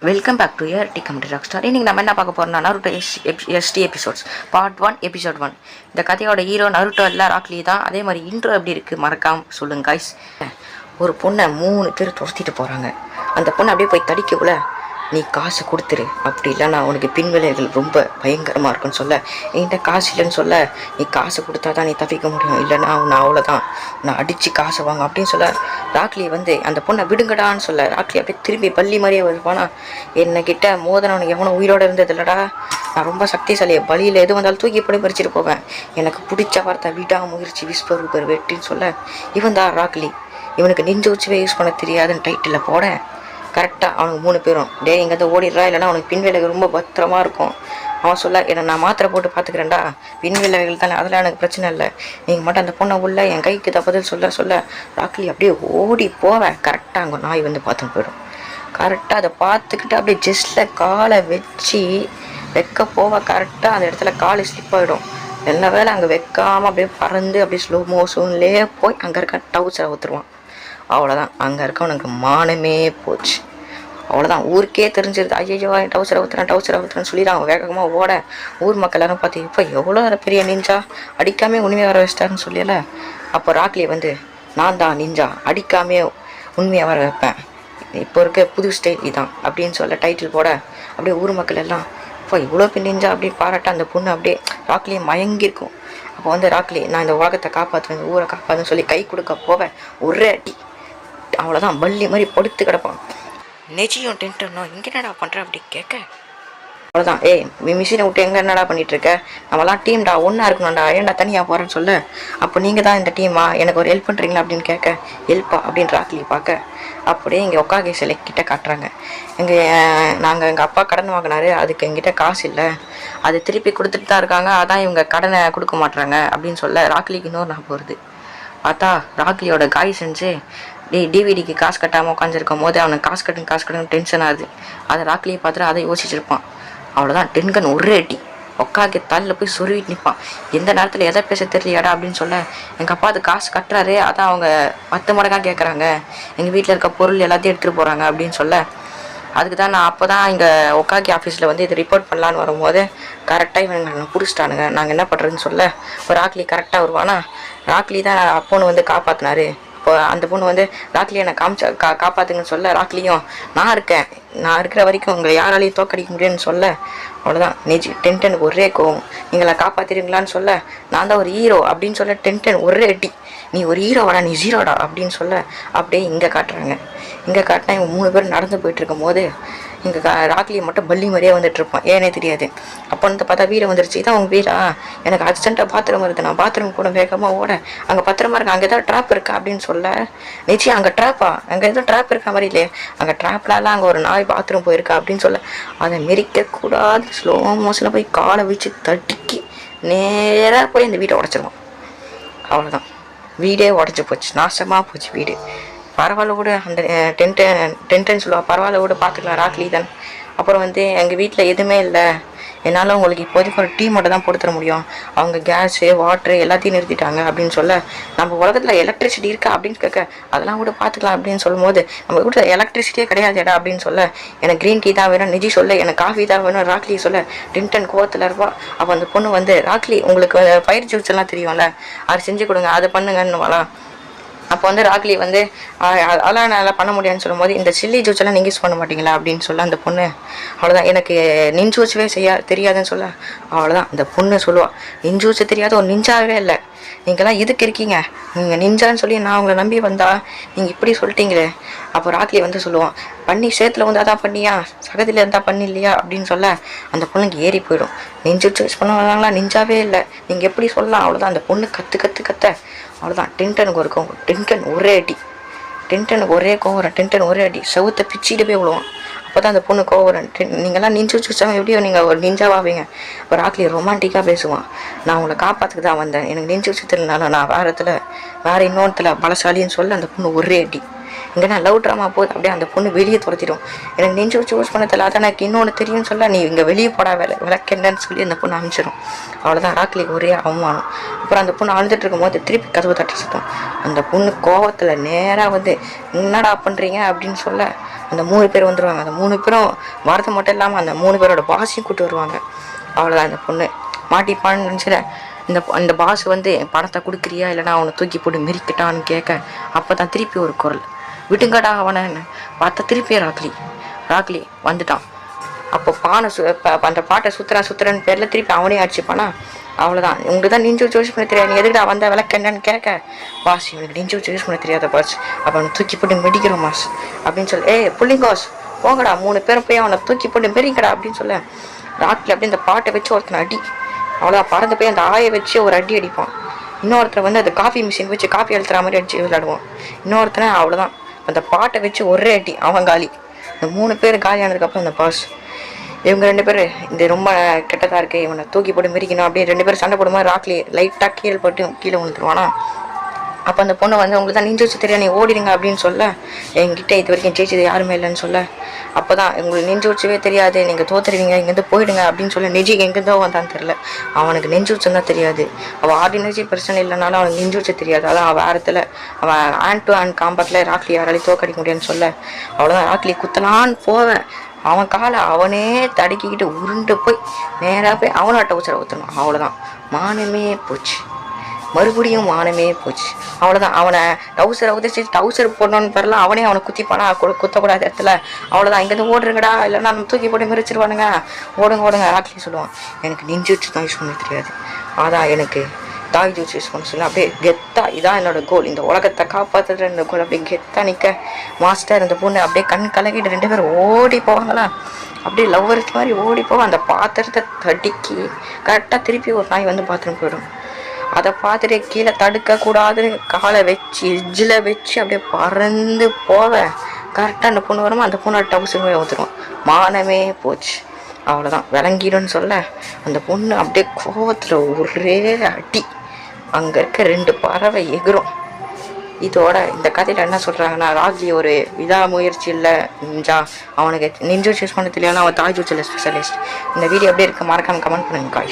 Welcome back to your the commentary rock star. இன்றைக்கி நம்ம என்ன பார்க்க போகிறோம்னா Naruto SD episodes part 1 episode 1. இந்த கதையோட ஹீரோ நருட்டோ இல்லை ராக்லி தான். அதே மாதிரி இன்ட்ரோ எப்படி இருக்குது மறக்காம சொல்லுங்க காய்ஸ். ஒரு பொண்ணை 3 பேர் துரத்திட்டு போகிறாங்க. அந்த பொண்ணை அப்படியே போய் தடிக்கக்குள்ள நீ காசு கொடுத்துரு, அப்படி இல்லைன்னா உனக்கு பின்விளைவுகள் ரொம்ப பயங்கரமாக இருக்குன்னு சொல்ல, என்கிட்ட காசு இல்லைன்னு சொல்ல, நீ காசு கொடுத்தா தான் நீ தப்பிக்க முடியும், இல்லைன்னா உன்னை அவ்வளோதான், நான் அடித்து காசை வாங்க அப்படின்னு சொல்ல, ராக்லி வந்து அந்த பொண்ணை விடுங்கடான்னு சொல்ல, ராக்லி அப்படியே திரும்பி பள்ளி மாதிரியே வருவானா, என்னக்கிட்ட மோதனவனுக்கு எவனும் உயிரோடு இருந்தது இல்லைடா, நான் ரொம்ப சக்திசாலியை, பலியில் எது வந்தாலும் தூக்கி படி பறிச்சுட்டு போவேன், எனக்கு பிடிச்ச வார்த்தை விடாமுயற்சி விஸ்பர் விபர் வெட்டின்னு சொல்ல, இவன் தான் ராக்லி, இவனுக்கு நெஞ்சு வச்சுவே யூஸ் பண்ண தெரியாதுன்னு டைட்டில் போட கரெக்டாக அவனுக்கு 3 பேரும் டே இங்கேருந்து ஓடிடுறா, இல்லைனா அவனுக்கு பின்விளைவுகள் ரொம்ப பத்திரமா இருக்கும். அவன் சொல்ல, என்னை நான் மாத்திரை போட்டு பார்த்துக்கிறேன்டா, பின்விளைவுகள் தானே, அதெல்லாம் எனக்கு பிரச்சனை இல்லை, நீங்கள் மட்டும் அந்த பொண்ணை உள்ள என் கைக்கு தப்பதில் சொல்ல ராக்லி அப்படியே ஓடி போவேன். கரெக்டாக அங்கே நாய் வந்து பார்த்துன்னு போயிடும். கரெக்டாக அதை பார்த்துக்கிட்டு அப்படியே ஜஸ்ட்டில் காலை வச்சு வைக்க போவ, கரெக்டாக அந்த இடத்துல காலை ஸ்லிப் ஆகிடும். எல்லா வேலை அங்கே வைக்காமல் அப்படியே பறந்து அப்படியே ஸ்லோ மோஷன்லேயே போய் அங்கே இருக்க டவுச்சரை ஊற்றுருவான். அவ்வளோதான், அங்கே இருக்க அவனுக்கு மானமே போச்சு. அவ்வளோதான், ஊருக்கே தெரிஞ்சிருது, ஐயோ டவுசரை ஊற்றுறேன்னு சொல்லிட்டு அவன் வேகமாக ஓட, ஊர் மக்கள் எல்லாரும் பார்த்து இப்போ எவ்வளோ பெரிய நிஞ்சா அடிக்காமே உண்மையை வர வச்சிட்டாருன்னு சொல்லல. அப்போ ராக்லி வந்து நான் தான் நிஞ்சா, அடிக்காமே உண்மையை வர வைப்பேன், இப்போ இருக்க புது ஸ்டைல் இதான் அப்படின்னு சொல்ல டைட்டில் போட, அப்படியே ஊர் மக்கள் எல்லாம் இப்போ இவ்வளோ பெரிய நிஞ்சா அப்படின்னு பாராட்ட அந்த பொண்ணு அப்படியே ராக்லியை மயங்கியிருக்கும். அப்போ வந்து ராக்லி நான் இந்த உலகத்தை காப்பாற்றுவேன், ஊரை காப்பாற்றுன்னு சொல்லி கை கொடுக்க போவேன், ஒரே அடி. அவ்வளோதான், பள்ளி மாதிரி படுத்து கிடப்பான். நெஜியும் டென்ட்டனும் இங்கே என்னடா பண்ணுற அப்படி கேட்க, அவ்வளோதான், ஏய் மிஷினை விட்டு எங்கே என்னடா பண்ணிகிட்ருக்க, நம்மலாம் டீம்டா, ஒன்றா இருக்கணும்டா, ஏன்டா தனியாக போகிறேன்னு சொல்ல, அப்போ நீங்கள் தான் இந்த டீமா, எனக்கு ஒரு ஹெல்ப் பண்ணுறீங்களா அப்படின்னு கேட்க, ஹெல்ப்பா அப்படின்னு ராக்லி பார்க்க, அப்படியே இங்கே ஒக்காகே சிலை கிட்ட காட்டுறாங்க. நாங்கள் எங்கள் அப்பா கடன் வாங்கினாரு, அதுக்கு எங்கிட்ட காசு இல்லை, அது திருப்பி கொடுத்துட்டு தான் இருக்காங்க, அதான் இவங்க கடனை கொடுக்க மாட்டுறாங்க அப்படின்னு சொல்ல, ராக்லிக்கு இன்னொரு நான் போகிறது பார்த்தா ராக்லியோட காய் செஞ்சு டிவிடிக்கு காசு கட்டாமல் உட்காந்துருக்கும் போது அவனுக்கு காசு கட்டுன்னு டென்ஷன் ஆகுது. அதை ராக்லியை பார்த்துட்டு அதை யோசிச்சிருப்பான். அவ்வளோதான், டென்கன் ஒரே அடி உட்காக்கி தலையில் போய் சொருவிட்டு நிற்பான். எந்த நேரத்தில் எதை பேச தெரியலையாடா அப்படின்னு சொல்ல, எங்கள் அப்பா அது காசு கட்டுறாரு, அதான் அவங்க 10 மடங்காக கேட்குறாங்க, எங்கள் வீட்டில் இருக்க பொருள் எல்லாத்தையும் எடுத்துகிட்டு போகிறாங்க அப்படின்னு சொல்ல, அதுக்கு தான் நான் அப்போ தான் இங்கே ஒக்காக்கி ஆஃபீஸில் வந்து இது ரிப்போர்ட் பண்ணலான்னு வரும்போது கரெக்டாக இவங்க பிடிச்சிட்டானுங்க, நாங்கள் என்ன பண்ணுறதுன்னு சொல்ல, இப்போ ராக்லி கரெக்டாக வருவானா, ராக்லி தான் அப்போன்னு வந்து காப்பாற்றினாரு. இப்போ அந்த பொண்ணு வந்து ராக்லியை என்னை காப்பாற்றுங்கன்னு சொல்ல, ராக்லியும் நான் இருக்கிற வரைக்கும் உங்களை யாராலையும் தோக்கடிக்க முடியும்னு சொல்ல, அவ்வளோதான் டென்டனுக்கு ஒரே கோவம், நீங்களை காப்பாற்றிடுங்களான்னு சொல்ல, நான் தான் ஒரு ஹீரோ அப்படின்னு சொல்ல, டென்டன் ஒரே அடி, நீ ஒரு ஹீரோவாடா நீ ஜீரோடா அப்படின்னு சொல்ல, அப்படியே இங்கே காட்டுறாங்க. இங்கே காட்டினா இவங்க 3 பேர் நடந்து போயிட்டு இருக்கும் போது இங்கே ராக்லியை மட்டும் பள்ளி மாதிரியே வந்துட்டுருப்பான், ஏனே தெரியாது. அப்போ வந்து பார்த்தா வீரை வந்துருச்சு, இதான் உங்கள் வீரா, எனக்கு அர்ஜென்ட்டாக பாத்ரூம் இருக்குது, நான் பாத்ரூம் கூட வேகமாக ஓட, அங்கே பத்திரமா இருக்கா, அங்கே ஏதாவது ட்ராப் இருக்கா அப்படின்னு சொல்ல, நிச்சயம் அங்கே ட்ராப்பா, அங்கே எதுவும் ட்ராப் இருக்கா மாதிரி இல்லையே, அங்கே ட்ராப்லாம் அங்கே ஒரு நாய் பாத்ரூம் போயிருக்கா அப்படின்னு சொல்ல, அதை மெரிக்கக்கூடாது, ஸ்லோ மோஷனில் போய் காலை வச்சு தட்டிக்கி நேராக போய் அந்த வீட்டை உடச்சிருவான். அவ்வளோதான், வீடே உடச்சி போச்சு, நாசமாக போச்சு வீடு. பரவாயில்ல கூட அந்த டென்டன் சொல்லுவா, பரவாயில்ல கூட பார்த்துக்கலாம் ராக்லி தான். அப்புறம் வந்து எங்கள் வீட்டில் எதுவுமே இல்லை, என்னால் உங்களுக்கு இப்போதைக்கு ஒரு டீ மட்டும் தான் போட்டு தர முடியும், அவங்க கேஸு வாட்ரு எல்லாத்தையும் நிறுத்திட்டாங்க அப்படின்னு சொல்ல, நம்ம உலகத்தில் எலக்ட்ரிசிட்டி இருக்கா அப்படின்னு கேட்க, அதெல்லாம் கூட பார்த்துக்கலாம் அப்படின்னு சொல்லும் போது, நம்ம கூட எலக்ட்ரிசிட்டியே கிடையாதுடா அப்படின்னு சொல்ல, எனக்கு க்ரீன் டீ தான் வேணும், நிஜி சொல்ல எனக்கு காஃபி தான் வேணும், ராக்லி சொல்ல, டென்டன் கோவத்தில் இருப்பா. அப்போ அந்த பொண்ணு வந்து ராக்லி உங்களுக்கு பயிர் ஜூஸ் எல்லாம் தெரியும்ல, அதை செஞ்சு கொடுங்க, அதை பண்ணுங்கன்னு வரலாம். அப்போ வந்து ராக்லி வந்து அதெல்லாம் நல்லா பண்ண முடியாதுன்னு சொல்லும்போது, இந்த சில்லி ஜூஸ் எல்லாம் நீங்கள் யூஸ் பண்ண மாட்டீங்களா அப்படின்னு சொல்ல அந்த பொண்ணு, அவ்வளோதான் எனக்கு நிஞ்சூச்சவே தெரியாதுன்னு சொல்ல, அவ்வளோதான் அந்த பொண்ணு சொல்லுவாள், நிஞ்சூச்சு தெரியாத ஒரு நிஞ்சாவே இல்லை, நீங்கள்லாம் எதுக்கு இருக்கீங்க, நீங்கள் நிஞ்சான்னு சொல்லி நான் உங்களை நம்பி வந்தா நீங்கள் இப்படி சொல்லிட்டீங்களே. அப்போ ராக்லி வந்து சொல்லுவான், பண்ணி சேத்துல வந்து அதான் பண்ணியா, சகதியில் இருந்தால் பண்ணி இல்லையா அப்படின்னு சொல்ல, அந்த பொண்ணுக்கு ஏறி போயிடும், நிஞ்சூச்சு யூஸ் பண்ணுவாங்களா, நிஞ்சாவே இல்லை நீங்கள் எப்படி சொல்லலாம். அவ்வளோதான், அந்த பொண்ணு கத்த அவ்வளோதான், டென்டனுக்கு ஒரு கோவம், டென்டன் ஒரே அடி, டென்டனுக்கு ஒரே கோவம், டென்டன் ஒரே அடி செவுத்தை பிச்சுட்டு போய் விழுவான். அப்போ தான் அந்த பொண்ணு கோவம், நீங்கள்லாம் நிஞ்சு வச்சுச்சாங்க, எப்படியோ நீங்கள் ஒரு நிஞ்சாவாவீங்க. இப்போ ராக்லி ரொமான்டிக்காக பேசுவான், நான் உங்களை காப்பாற்றுக்கு தான் வந்தேன், எனக்கு நிஞ்சு வச்சு தெரியலனால நான் வேறு இன்னொருத்தில் பலசாலின்னு சொல்ல, அந்த பொண்ணு ஒரே அடி இங்கே நான் லவ் ட்ராமா போகுது அப்படியே அந்த பொண்ணு வெளியே துரத்திடும். எனக்கு நெஞ்சு வச்சு யூஸ் பண்ண தெரியல, அதான் எனக்கு இன்னொன்று தெரியும்னு சொல்ல நீ இங்கே வெளியே போடா விளக்கெண்டன்னு சொல்லி அந்த பொண்ணு அனுப்பிச்சிடும். அவ்வளோதான், ராக்லிக்கு ஒரே அவமானம். அப்புறம் அந்த பொண்ணு அழுதுட்டு இருக்கும் போது திருப்பி கதவு தட்ட சுத்தம். அந்த பொண்ணு கோவத்தில் நேராக வந்து என்னடா பண்ணுறீங்க அப்படின்னு சொல்ல அந்த 3 பேர் வந்துடுவாங்க. அந்த 3 பேரும் வரது மட்டும் இல்லாமல் அந்த 3 பேரோட பாஸையும் கூப்பிட்டு வருவாங்க. அவ்வளோதான், அந்த பொண்ணு மாட்டிப்பான்னு நினச்சிட. இந்த பாஸ் வந்து பணத்தை கொடுக்குறியா இல்லைனா அவனை தூக்கி போட்டு மிரிக்கிட்டான்னு கேட்க அப்போ தான் திருப்பி ஒரு குரல், விட்டுங்கடா அவனை பார்த்தா திருப்பி ராக்லி வந்துட்டான். அப்போ அந்த பாட்டை சுத்துறன்னு பேரில் திருப்பி அவனே அடிச்சுப்பானா. அவ்வளோதான், உங்களுக்கு தான் நெஞ்சு வச்சு யூஸ் பண்ண தெரியாது, நீ எதுக்குடா வந்த விளக்கென்னு கேட்க, பாஸ் இவனுக்கு நெஞ்சு வச்சு யூஸ் பண்ண தெரியாத பாஸ், அப்போ அவனை தூக்கி போட்டு மெடிக்கிறோம் பாஸ் அப்படின்னு சொல்லி, புள்ளிங்கோஸ் போங்கடா 3 பேரும் போய் அவனை தூக்கி போட்டு மெரிக்கடா அப்படின்னு சொல்ல ராக்லி அப்படியே இந்த பாட்டை வச்சு ஒருத்தனை அடி. அவ்வளோ பறந்து போய் அந்த ஆயை வச்சு ஒரு அடி அடிப்பான். இன்னொருத்தரை வந்து அந்த காஃபி மிஷின் வச்சு காஃபி அழுத்துற மாதிரி அடிச்சு விளையாடுவான். இன்னொருத்தனை அவ்வளோதான் அந்த பாட்டை வச்சு ஒரே அடி அவன் காலி. இந்த 3 பேர் காலி ஆனதுக்கப்புறம் அந்த பாஸ் இவங்க 2 பேர் இந்த ரொம்ப கெட்டதாக இருக்குது இவனை தூக்கி போட்டு மிரிக்கணும் அப்படின்னு 2 பேர் சண்டை போடும்போது ராக்லி லைட்டாக கீழே விழுந்துருவானா. அப்போ அந்த பொண்ணு வந்து உங்களுக்கு தான் நெஞ்சு வச்சு தெரியாது, நீ ஓடிடுங்க அப்படின்னு சொல்ல என்கிட்ட இது வரைக்கும் ஜெயிச்சது யாருமே இல்லைன்னு சொல்ல அப்போ தான் உங்களுக்கு நெஞ்சு வச்சவே தெரியாது, நீங்கள் தோத்துருவீங்க, இங்கேருந்து போயிடுங்க அப்படின்னு சொல்ல நெஜி எங்கேருந்தோ வந்தான்னு தெரில. அவனுக்கு நெஞ்சு வச்சுன்னு தான் தெரியாது. அவள் ஆர்டினரி பிரச்சனை இல்லைனாலும் அவனுக்கு நெஞ்சு வச்சு தெரியாது. அதான் அவள் வேறத்தில் அவன் ஹேண்ட் டு ஹேண்ட் காம்பேக்டில் ராக்லி யாராலையும் தோக்கடிக்க முடியாதுன்னு சொல்ல அவ்வளோதான் ராக்லி குத்தலான்னு போவேன். அவன் காலை அவனே தடுக்கிக்கிட்டு உருண்டு போய் நேராக போய் அவனோட டவுசரை ஊற்றணும். அவ்வளோதான், மானமே போச்சு, மறுபடியும் மானமே போச்சு. அவ்வளோதான், அவனை டவுசரை உதச்சி டவுசர் போடணுன்னு தெரில, அவனே அவனை குத்திப்பானா குத்தக்கூடாத இடத்துல. அவ்வளோதான், இங்கேருந்து ஓடுறங்கடா இல்லைன்னா நம்ம தூக்கி போட்டு மிரிச்சிருவானுங்க, ஓடுங்க ராக்லி சொல்லுவான். எனக்கு நெஞ்சு வச்சு தான் யூஸ் பண்ண தெரியாது, அதான் எனக்கு தாய் ஜூஸ் யூஸ் பண்ண சொல்லி அப்படியே கெத்தா இதான் என்னோடய கோல், இந்த உலகத்தை காப்பாற்றுற இந்த கோல் அப்படியே கெத்தா நிற்க மாஸ்டர் இந்த பொண்ணு அப்படியே கண் கலக்கிட்டு 2 பேரும் ஓடி போவாங்களா, அப்படியே லவ்வர்ஸ் மாதிரி ஓடி போவோம். அந்த பாத்திரத்தை தடுக்கி கரெக்டாக திருப்பி ஒரு நாய் வந்து பாத்ரூம் போயிடும். அதை பார்த்துட்டு கீழே தடுக்கக்கூடாதுன்னு காலை வச்சு எஜ்ஜில் வச்சு அப்படியே பறந்து போவேன். கரெக்டாக அந்த பொண்ணு வருமா அந்த பொண்ணோட டவுசருமே ஊற்றுருவோம். மானமே போச்சு. அவ்வளோதான், விளங்கிடும்னு சொல்ல அந்த பொண்ணு அப்படியே கோவத்தில் ஒரே அடி, அங்கே இருக்க 2 பறவை எகிரும். இதோட இந்த கதையில் என்ன சொல்கிறாங்கன்னா, ராக்லி ஒரு முயற்சி இல்லை நிஞ்சா, அவனுக்கு நெஞ்சு யூஸ் பண்ண தெரியாதுன்னா அவன் தாய் ஜூச்சில் ஸ்பெஷலிஸ்ட். இந்த வீடியோ அப்படியே இருக்க மறக்காமல் கமெண்ட் பண்ணுங்க.